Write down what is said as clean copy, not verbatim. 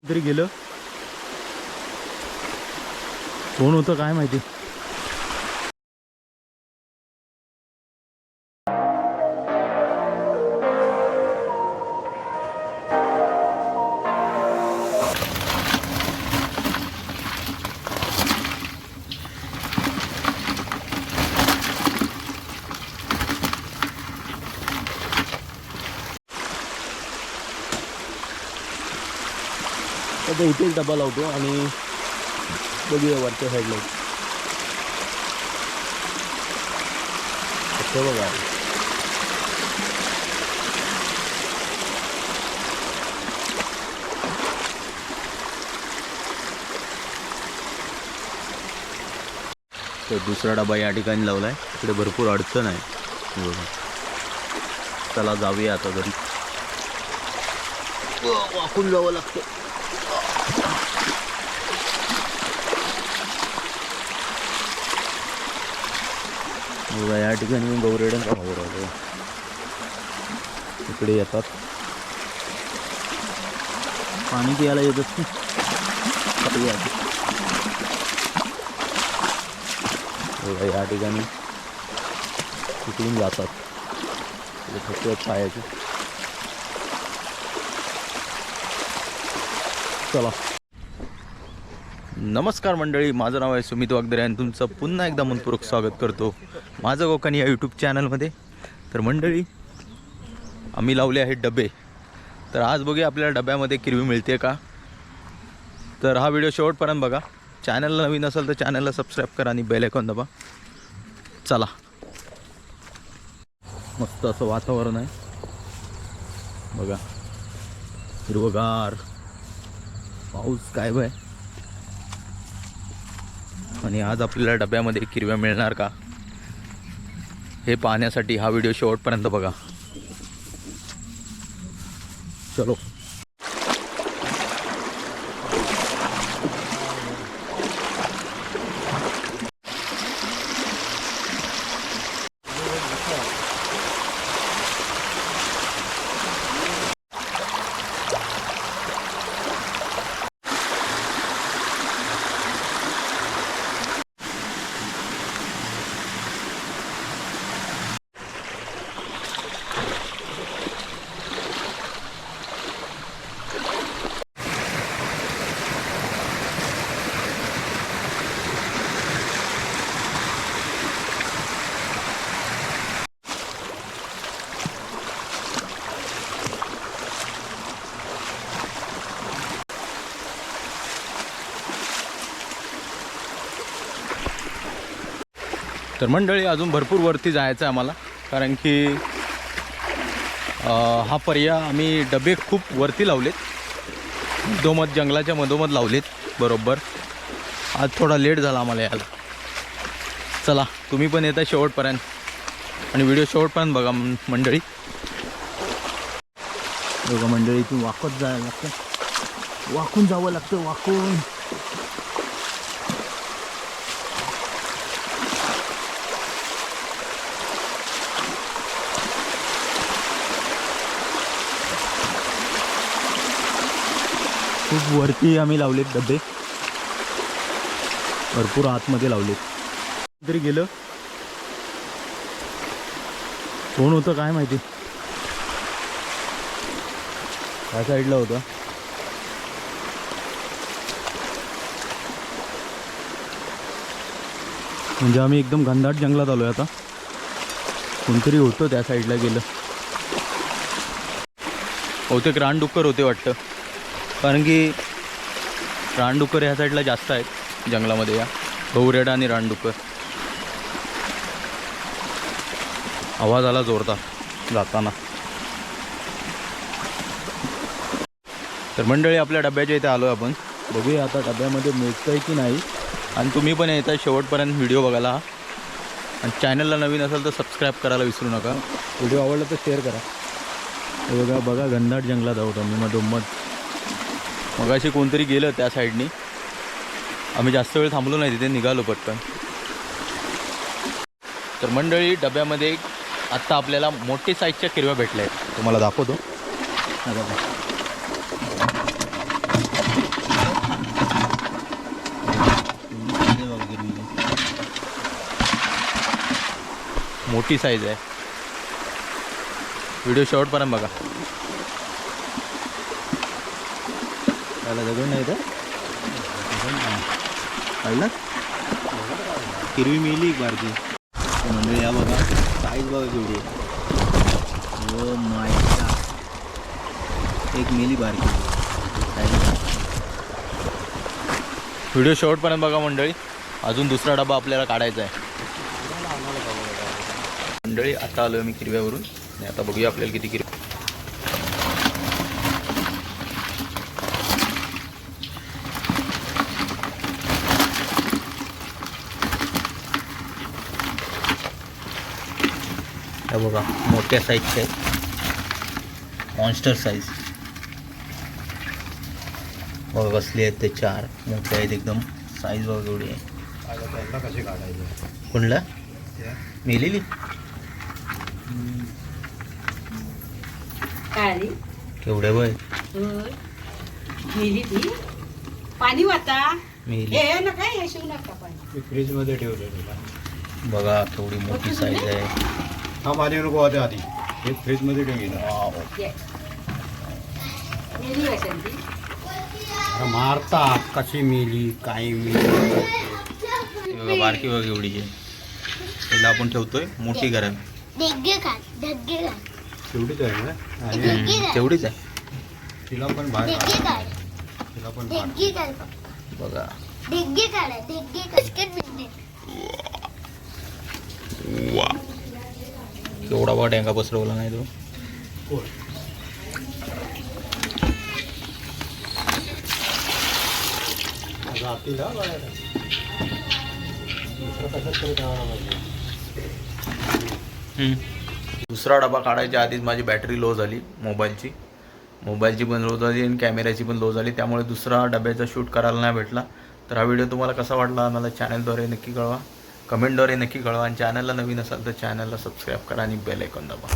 तरी गेलं कोण होतं काय माहिती. आता इथेच डबा लावतो आणि बघूया वरच्या साईडला बघा. तर दुसरा डबा या ठिकाणी लावलाय. इकडे भरपूर अडचण आहे. चला जाऊया आता घरी. वाकून जावं लागतं. बघा या ठिकाणी मी गौरेड्यांचा भाऊ राहतो. इकडे येतात पाणी प्यायला येत असते. बघा या ठिकाणी तिकडून जातात फक्त पायाचे. चला. नमस्कार मंडळी, माझं नाव आहे सुमित वागदरे आणि तुमचं पुन्हा एकदा मनपूर्वक स्वागत करतो माझं कोकणी या यूट्यूब चॅनलमध्ये. तर मंडळी आम्ही लावले आहेत डबे. तर आज बघूया आपल्याला डब्यामध्ये किरवी मिळते का. तर हा व्हिडिओ शेवटपर्यंत बघा. चॅनलला नवीन असेल तर चॅनलला सबस्क्राईब करा आणि बेल आयकॉन दाबा. चला. मस्त असं वातावरण आहे बघा, हिरवगार, पाऊस काय बाय. आणि आज आपल्याला डब्यामध्ये किरव्या मिळणार का हे पाहण्यासाठी हा व्हिडिओ शेवटपर्यंत बघा. चलो. तर मंडळी अजून भरपूर वरती जायचं आहे आम्हाला, कारण की हा पर्याय आम्ही डबे खूप वरती लावलेत. मधोमध जंगलाच्या मधोमध लावलेत बरोबर. आज थोडा लेट झाला आम्हाला यायला. चला तुम्ही पण येता शेवटपर्यंत आणि व्हिडिओ शेवटपर्यंत बघा मंडळी. बघा मंडळी, इथून वाकत जायला लागतं, वाकून जावं लागतं, वाकून. खूप वरती आम्ही लावलेत डबे, भरपूर आतमध्ये लावलेत. तरी गेलं कोण होतं काय माहिती. त्या साईडला होतं. म्हणजे आम्ही एकदम घनदाट जंगलात आलोय आता. कोणतरी होतं त्या साईडला गेलं. बहुतेक रानडुक्कर होते वाटतं, कारण की रानडुक्कर ह्या साईडला जास्त आहेत जंगलामध्ये. या गौरेडा आणि रानडुक्कर. आवाज आला जोरदार जाताना. तर मंडळी आपल्या डब्याच्या इथे आलो आपण. बघूया आता डब्यामध्ये मिळतंय की नाही. आणि तुम्ही पण येता शेवटपर्यंत व्हिडिओ बघायला. आणि चॅनलला नवीन असेल तर सबस्क्राईब करायला विसरू नका. व्हिडिओ आवडला तर शेअर करा. बघा बघा घनदाट जंगलात आहोत आम्ही मधोमध. मगाशी कोणतरी गेलं त्या साईडनी. आम्ही जास्त वेळ थांबलो नाही तिथे, निघालो पटकन. तर मंडळी डब्यामध्ये आत्ता आपल्याला मोठी साईजच्या किरव्या भेटल्या आहेत, तुम्हाला दाखवतो. मोठी साईज आहे. व्हिडिओ शेवटपर्यंत बघा. त्याला जगून नाही तर कळलं. हिरवी मिली बारकी म्हणजे या बघा साईज बघा केवढी आहे. ओ माय गॉड, एक मिली बारकी साईज. व्हिडिओ शेवटपर्यंत बघा मंडळी. अजून दुसरा डबा आपल्याला काढायचा आहे मंडळी. आता आलो मी किरव्यावरून आणि आता बघूया आपल्याला किती किरव्या. हे बघा मोठ्या साईजचे आहेत, मॉन्स्टर साईज बघा कसली आहेत. ते 4 मोठे आहेत एकदम. साईज बघा एवढी आहे. कसे काढायचे कोणला मेलेली केवढे वय मेली ती पाणी वाता मेली. हे ना काय हे शिव नका पाणी फ्रीज मध्ये ठेवलेलं. बघा केवढी मोठी साईज आहे. हा पाणी नको होते आधी हे फ्रीज मध्ये ठेवलं. मेली असेल ती. मारतात कशी मिली काय मिली. बघा बारकी बघा एवढी आहे. तिला आपण ठेवतोय मोठी घरात. तेवढीच आहे ना. आणि तेवढीच आहे. तिला पण बाहेर तिला पण बघा वा केवढा बघा डेंगा पसरवला नाही तो. जातीला बाहेर दुसरा डबा काढायच्या आधीच माझी बॅटरी लो झाली मोबाईलची पण लो झाली आणि कॅमेऱ्याची पण लो झाली. त्यामुळे दुसरा डब्याचा शूट करायला नाही भेटला. तर हा व्हिडिओ तुम्हाला कसा वाटला मला चॅनलद्वारे नक्की कळवा, कमेंटद्वारे नक्की कळवा. आणि चॅनलला नवीन असाल तर चॅनलला सबस्क्राईब करा आणि बेल आयकॉन दाबा.